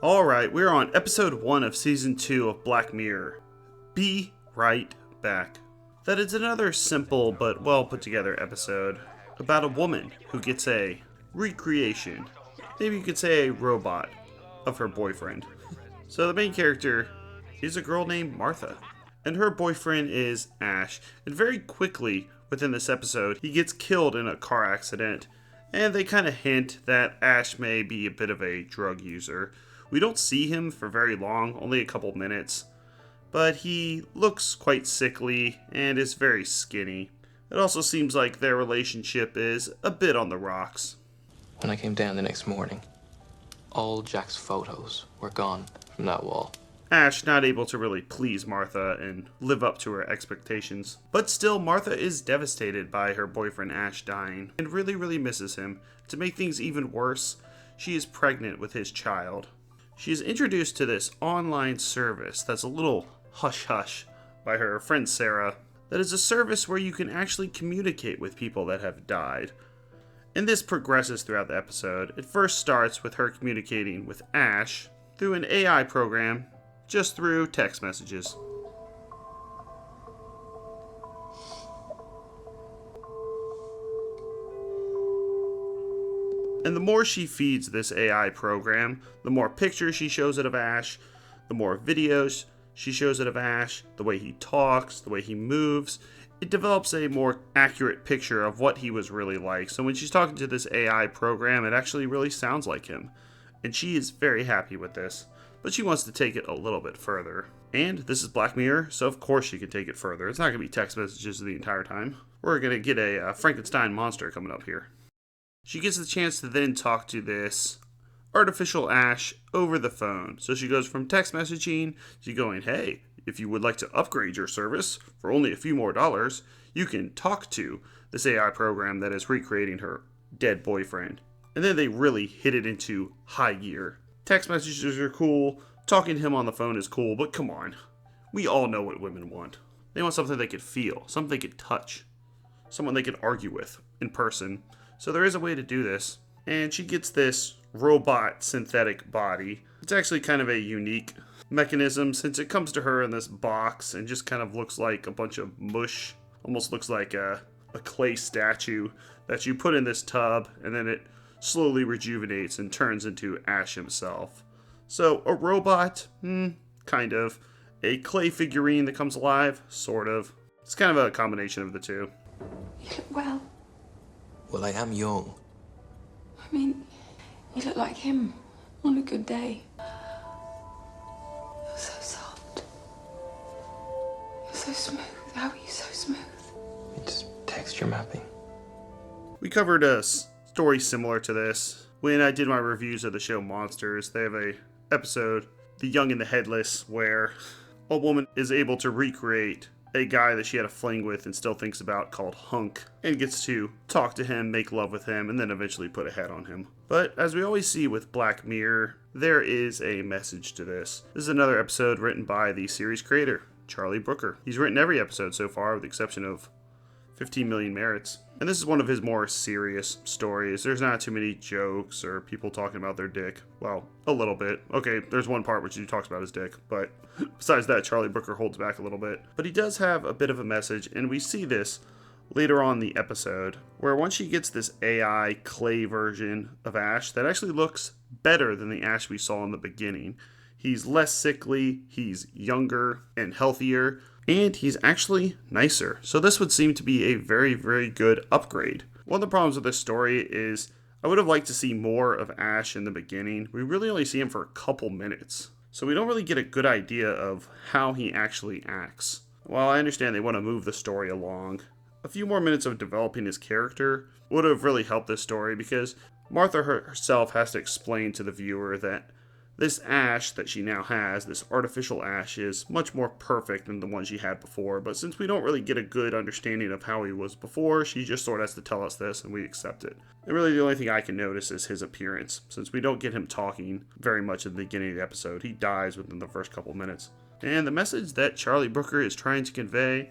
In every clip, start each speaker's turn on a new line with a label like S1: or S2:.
S1: Alright, we're on episode 1 of season 2 of Black Mirror. Be right back. That is another simple but well put together episode about a woman who gets a recreation, maybe you could say a robot, of her boyfriend. So the main character is a girl named Martha, and her boyfriend is Ash, and very quickly within this episode he gets killed in a car accident, and they kind of hint that Ash may be a bit of a drug user. We don't see him for very long, only a couple minutes, but he looks quite sickly and is very skinny. It also seems like their relationship is a bit on the rocks.
S2: When I came down the next morning, all Jack's photos were gone from that wall.
S1: Ash not able to really please Martha and live up to her expectations. But still, Martha is devastated by her boyfriend Ash dying and really misses him. To make things even worse, she is pregnant with his child. She is introduced to this online service that's a little hush-hush by her friend Sarah. That is a service where you can actually communicate with people that have died. And this progresses throughout the episode. It first starts with her communicating with Ash through an AI program, just through text messages. And the more she feeds this AI program, the more pictures she shows it of Ash, the more videos she shows it of Ash, the way he talks, the way he moves. It develops a more accurate picture of what he was really like. So when she's talking to this AI program, it actually really sounds like him. And she is very happy with this, but she wants to take it a little bit further. And this is Black Mirror, so of course she can take it further. It's not going to be text messages the entire time. We're going to get a Frankenstein monster coming up here. She gets the chance to then talk to this artificial Ash over the phone. So she goes from text messaging to going, hey, if you would like to upgrade your service for only a few more dollars, you can talk to this AI program that is recreating her dead boyfriend. And then they really hit it into high gear. Text messages are cool, talking to him on the phone is cool, but come on. We all know what women want. They want something they could feel, something they could touch, someone they could argue with in person. So there is a way to do this. And she gets this robot synthetic body. It's actually kind of a unique mechanism since it comes to her in this box and just kind of looks like a bunch of mush. Almost looks like a clay statue that you put in this tub and then it slowly rejuvenates and turns into Ash himself. So a robot, kind of. A clay figurine that comes alive, sort of. It's kind of a combination of the two.
S3: You look well.
S2: Well, I am young.
S3: I mean, you look like him on a good day. You're so soft. You're so smooth. How are you so smooth?
S2: It's texture mapping.
S1: We covered a story similar to this when I did my reviews of the show Monsters. They have a episode, The Young and the Headless, where a woman is able to recreate a guy that she had a fling with and still thinks about called Hunk, and gets to talk to him, make love with him, and then eventually put a head on him. But as we always see with Black Mirror, there is a message to this. This is another episode written by the series creator, Charlie Brooker. He's written every episode so far with the exception of 15 Million Merits. And this is one of his more serious stories. There's not too many jokes or people talking about their dick. Well, a little bit. Okay, there's one part which he talks about his dick, but besides that, Charlie Brooker holds back a little bit. But he does have a bit of a message, and we see this later on in the episode, where once she gets this AI clay version of Ash that actually looks better than the Ash we saw in the beginning. He's less sickly, he's younger and healthier, and he's actually nicer. So this would seem to be a very good upgrade. One of the problems with this story is I would have liked to see more of Ash in the beginning. We really only see him for a couple minutes. So we don't really get a good idea of how he actually acts. While I understand they want to move the story along, a few more minutes of developing his character would have really helped this story, because Martha herself has to explain to the viewer that this Ash that she now has, this artificial Ash, is much more perfect than the one she had before. But since we don't really get a good understanding of how he was before, she just sort of has to tell us this and we accept it. And really the only thing I can notice is his appearance, since we don't get him talking very much at the beginning of the episode. He dies within the first couple minutes. And the message that Charlie Brooker is trying to convey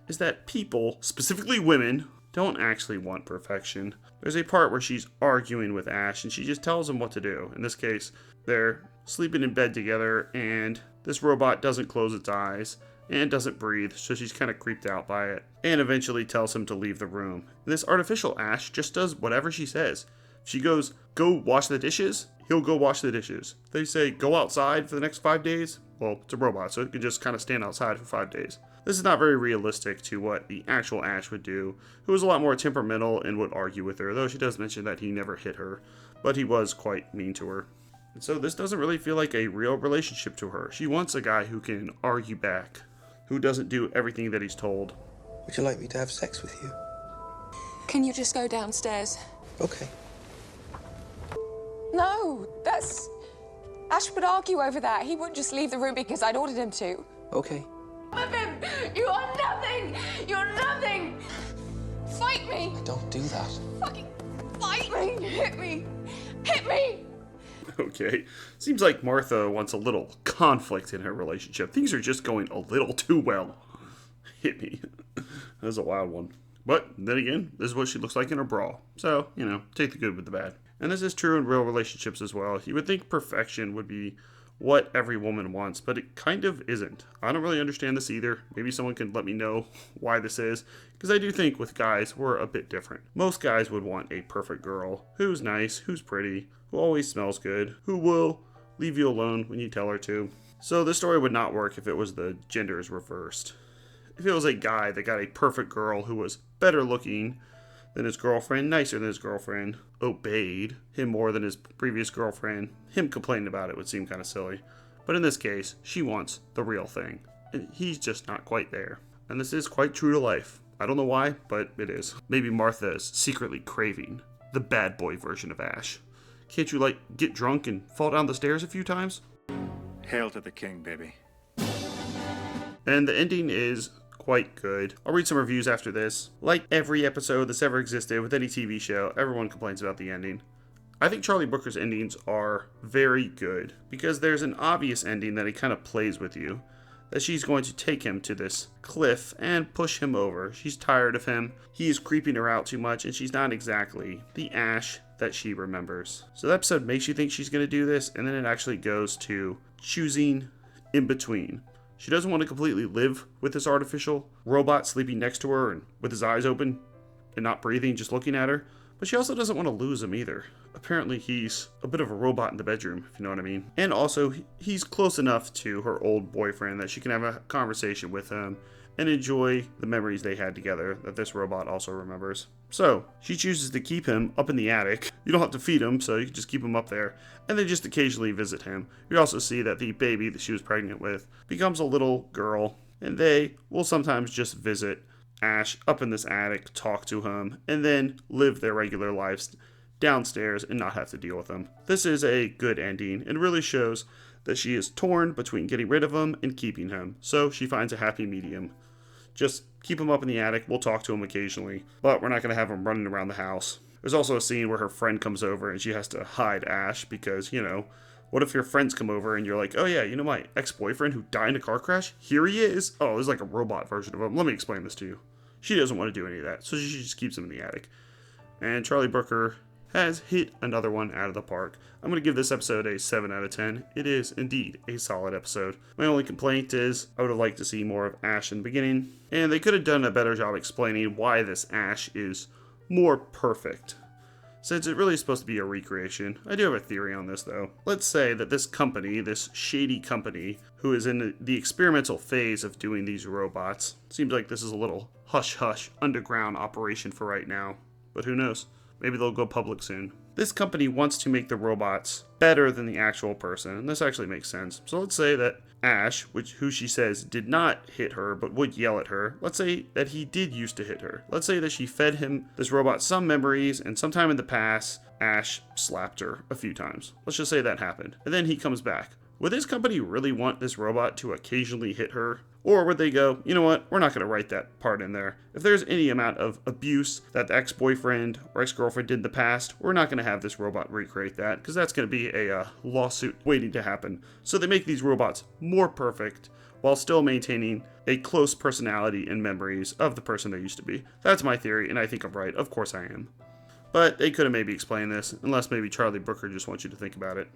S1: is that people, specifically women, don't actually want perfection. There's a part where she's arguing with Ash and she just tells him what to do. In this case, they're sleeping in bed together, and this robot doesn't close its eyes and doesn't breathe, so she's kind of creeped out by it, and eventually tells him to leave the room. And this artificial Ash just does whatever she says. If she goes, go wash the dishes, he'll go wash the dishes. If they say, go outside for the next 5 days, well, it's a robot, so it can just kind of stand outside for 5 days. This is not very realistic to what the actual Ash would do, who was a lot more temperamental and would argue with her, though she does mention that he never hit her, but he was quite mean to her. And so this doesn't really feel like a real relationship to her. She wants a guy who can argue back, who doesn't do everything that he's told.
S4: Would you like me to have sex with you?
S3: Can you just go downstairs?
S4: Okay.
S3: No, Ash would argue over that. He wouldn't just leave the room because I'd ordered him to.
S4: Okay.
S3: With him! You are nothing! You're nothing! Fight me!
S2: Don't do that.
S3: Fucking fight me! Hit me! Hit me!
S1: Okay, seems like Martha wants a little conflict in her relationship. Things are just going a little too well. Hit me. That's a wild one. But then again, this is what she looks like in her bra. So, take the good with the bad. And this is true in real relationships as well. You would think perfection would be what every woman wants, but it kind of isn't. I don't really understand this either. Maybe someone can let me know why this is, because I do think with guys, we're a bit different. Most guys would want a perfect girl who's nice, who's pretty, who always smells good, who will leave you alone when you tell her to. So this story would not work if it was the genders reversed. If it was a guy that got a perfect girl who was better looking than his girlfriend, nicer than his girlfriend, obeyed him more than his previous girlfriend, him complaining about it would seem kind of silly. But in this case, she wants the real thing, and he's just not quite there. And this is quite true to life. I don't know why, but it is. Maybe Martha is secretly craving the bad boy version of Ash. Can't you, get drunk and fall down the stairs a few times?
S5: Hail to the king, baby.
S1: And the ending is quite good. I'll read some reviews after this. Like every episode that's ever existed with any TV show, everyone complains about the ending. I think Charlie Brooker's endings are very good, because there's an obvious ending that he kind of plays with you, that she's going to take him to this cliff and push him over. She's tired of him. He is creeping her out too much, and she's not exactly the Ash that she remembers. So the episode makes you think she's going to do this, and then it actually goes to choosing in between. She doesn't want to completely live with this artificial robot sleeping next to her and with his eyes open and not breathing, just looking at her. But she also doesn't want to lose him either. Apparently he's a bit of a robot in the bedroom, if you know what I mean. And also, he's close enough to her old boyfriend that she can have a conversation with him and enjoy the memories they had together that this robot also remembers. So, she chooses to keep him up in the attic. You don't have to feed him, so you can just keep him up there. And then just occasionally visit him. You also see that the baby that she was pregnant with becomes a little girl. And they will sometimes just visit Ash up in this attic, talk to him, and then live their regular lives downstairs and not have to deal with him. This is a good ending and really shows that she is torn between getting rid of him and keeping him. So she finds a happy medium. Just keep him up in the attic, we'll talk to him occasionally, but we're not going to have him running around the house. There's also a scene where her friend comes over and she has to hide Ash because, what if your friends come over and you're like, oh yeah, my ex-boyfriend who died in a car crash? Here he is. Oh, there's like a robot version of him. Let me explain this to you. She doesn't want to do any of that, so she just keeps him in the attic. And Charlie Brooker has hit another one out of the park. I'm going to give this episode a 7 out of 10. It is indeed a solid episode. My only complaint is I would have liked to see more of Ash in the beginning, and they could have done a better job explaining why this Ash is more perfect, since it really is supposed to be a recreation. I do have a theory on this though. Let's say that this company, this shady company, who is in the experimental phase of doing these robots, seems like this is a little hush-hush underground operation for right now, but who knows? Maybe they'll go public soon. This company wants to make the robots better than the actual person, and this actually makes sense. So let's say that Ash, who she says did not hit her but would yell at her, let's say that he did used to hit her. Let's say that she fed him, this robot, some memories, and sometime in the past, Ash slapped her a few times. Let's just say that happened. And then he comes back. Would this company really want this robot to occasionally hit her? Or would they go, you know what, we're not going to write that part in there. If there's any amount of abuse that the ex-boyfriend or ex-girlfriend did in the past, we're not going to have this robot recreate that, because that's going to be a lawsuit waiting to happen. So they make these robots more perfect while still maintaining a close personality and memories of the person they used to be. That's my theory, and I think I'm right. Of course I am. But they could have maybe explained this, unless maybe Charlie Brooker just wants you to think about it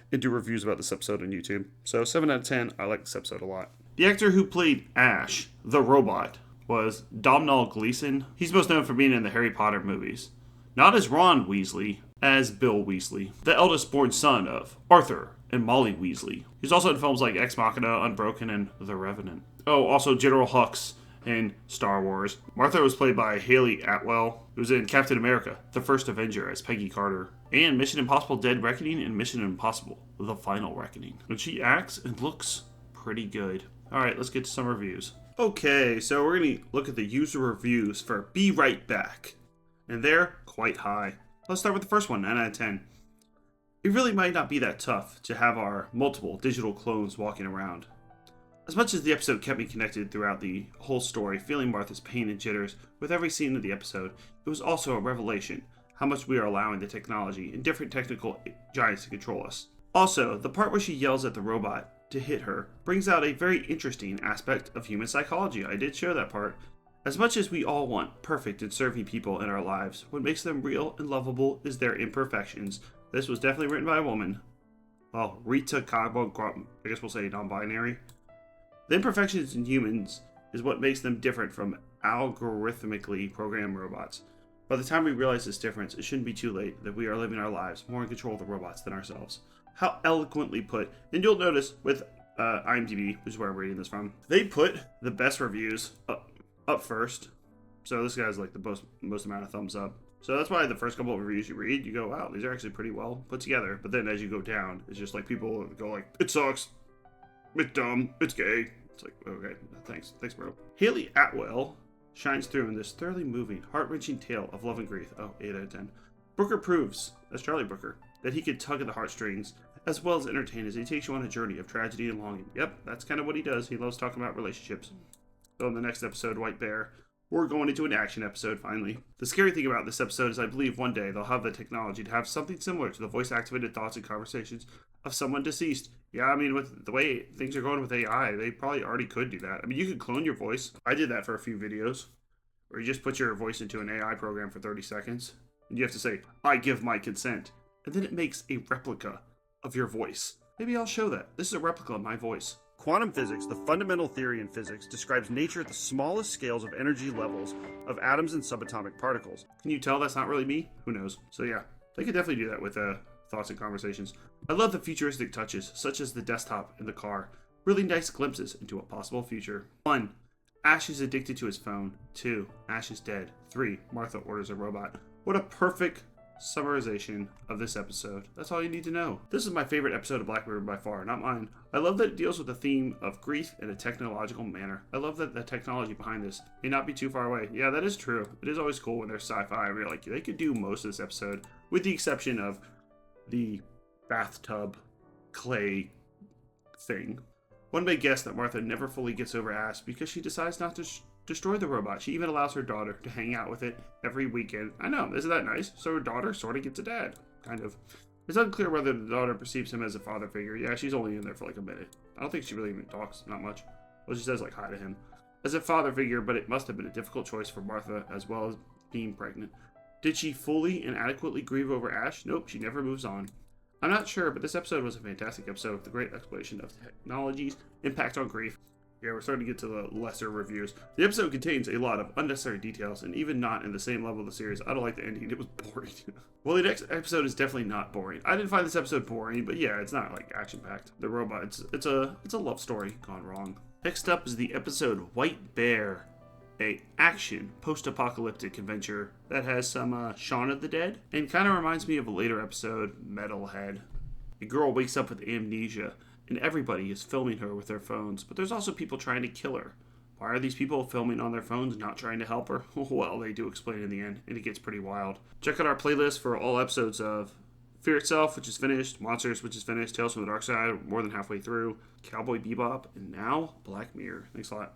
S1: and do reviews about this episode on YouTube. So 7 out of 10, I like this episode a lot. The actor who played Ash, the robot, was Domhnall Gleeson. He's most known for being in the Harry Potter movies. Not as Ron Weasley, as Bill Weasley, the eldest born son of Arthur and Molly Weasley. He's also in films like Ex Machina, Unbroken, and The Revenant. Oh, also General Hux in Star Wars. Martha was played by Haley Atwell, who was in Captain America, The First Avenger as Peggy Carter, and Mission Impossible Dead Reckoning and Mission Impossible The Final Reckoning. And she acts and looks pretty good. Alright, let's get to some reviews. Okay, so we're going to look at the user reviews for Be Right Back. And they're quite high. Let's start with the first one, 9 out of 10. It really might not be that tough to have our multiple digital clones walking around. As much as the episode kept me connected throughout the whole story, feeling Martha's pain and jitters with every scene of the episode, it was also a revelation how much we are allowing the technology and different technical giants to control us. Also, the part where she yells at the robot to hit her brings out a very interesting aspect of human psychology. I did show that part. As much as we all want perfect and serving people in our lives, what makes them real and lovable is their imperfections. This was definitely written by a woman. Well, Rita Cogbo, I guess we'll say non-binary. The imperfections in humans is what makes them different from algorithmically programmed robots. By the time we realize this difference, it shouldn't be too late that we are living our lives more in control of the robots than ourselves. How eloquently put. And you'll notice with IMDb, which is where I'm reading this from, they put the best reviews up first. So this guy's like the most amount of thumbs up. So that's why the first couple of reviews you read, you go, wow, these are actually pretty well put together. But then as you go down, it's just like people go like, it sucks, it's dumb, it's gay. It's like, okay, thanks bro. Haley Atwell shines through in this thoroughly moving, heart-wrenching tale of love and grief. Oh, 8 out of 10. Brooker proves, that's Charlie Brooker, that he could tug at the heartstrings as well as entertain as he takes you on a journey of tragedy and longing. Yep, that's kind of what he does. He loves talking about relationships. So in the next episode, White Bear, we're going into an action episode, finally. The scary thing about this episode is I believe one day they'll have the technology to have something similar to the voice-activated thoughts and conversations of someone deceased. Yeah, I mean, with the way things are going with AI, they probably already could do that. I mean, you could clone your voice. I did that for a few videos, where you just put your voice into an AI program for 30 seconds, and you have to say, I give my consent, and then it makes a replica of your voice. Maybe I'll show that. This is a replica of my voice. Quantum physics, the fundamental theory in physics, describes nature at the smallest scales of energy levels of atoms and subatomic particles. Can you tell that's not really me? Who knows? So yeah, they could definitely do that with thoughts and conversations. I love the futuristic touches, such as the desktop in the car. Really nice glimpses into a possible future. 1. Ash is addicted to his phone. 2. Ash is dead. 3. Martha orders a robot. What a perfect summarization of this episode. That's all you need to know. This is my favorite episode of Black Mirror by far, not mine. I love that it deals with the theme of grief in a technological manner. I love that the technology behind this may not be too far away. Yeah, that is true. It is always cool when there's sci-fi. We're like, they could do most of this episode, with the exception of the bathtub clay thing. One may guess that Martha never fully gets over Ash because she decides not to destroy the robot. She even allows her daughter to hang out with it every weekend. I know, isn't that nice? So her daughter sort of gets a dad, kind of. It's unclear whether the daughter perceives him as a father figure. Yeah, she's only in there for like a minute. I don't think she really even talks, not much. Well, she says like hi to him. As a father figure, but it must have been a difficult choice for Martha as well as being pregnant. Did she fully and adequately grieve over Ash? Nope, she never moves on. I'm not sure, but this episode was a fantastic episode with a great exploration of technology's impact on grief. Yeah, we're starting to get to the lesser reviews. The episode contains a lot of unnecessary details, and even not in the same level of the series. I don't like the ending. It was boring. Well, the next episode is definitely not boring. I didn't find this episode boring, but yeah, it's not like action-packed. The robot, it's a love story gone wrong. Next up is the episode White Bear, a action post-apocalyptic adventure that has some Shaun of the Dead, and kind of reminds me of a later episode, Metalhead. A girl wakes up with amnesia, and everybody is filming her with their phones, but there's also people trying to kill her. Why are these people filming on their phones, not trying to help her? Well, they do explain in the end, and it gets pretty wild. Check out our playlist for all episodes of Fear Itself, which is finished, Monsters, which is finished, Tales from the Dark Side, more than halfway through, Cowboy Bebop, and now Black Mirror. Thanks a lot.